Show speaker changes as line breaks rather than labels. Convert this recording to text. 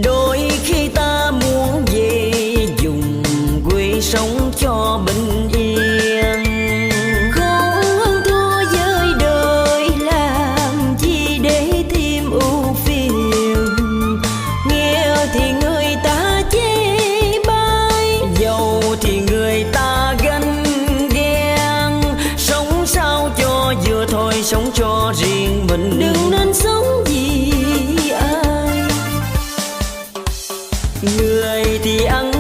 Đôi khi ta muốn về vùng quê sống cho bình yên,
không hơn thua với đời làm chi để thêm ưu phiền. Nghe thì người ta chê bai,
giàu thì người ta ganh ghen. Sống sao cho vừa thôi, sống cho riêng mình,
đừng nên sống vì ai.
người thì ăn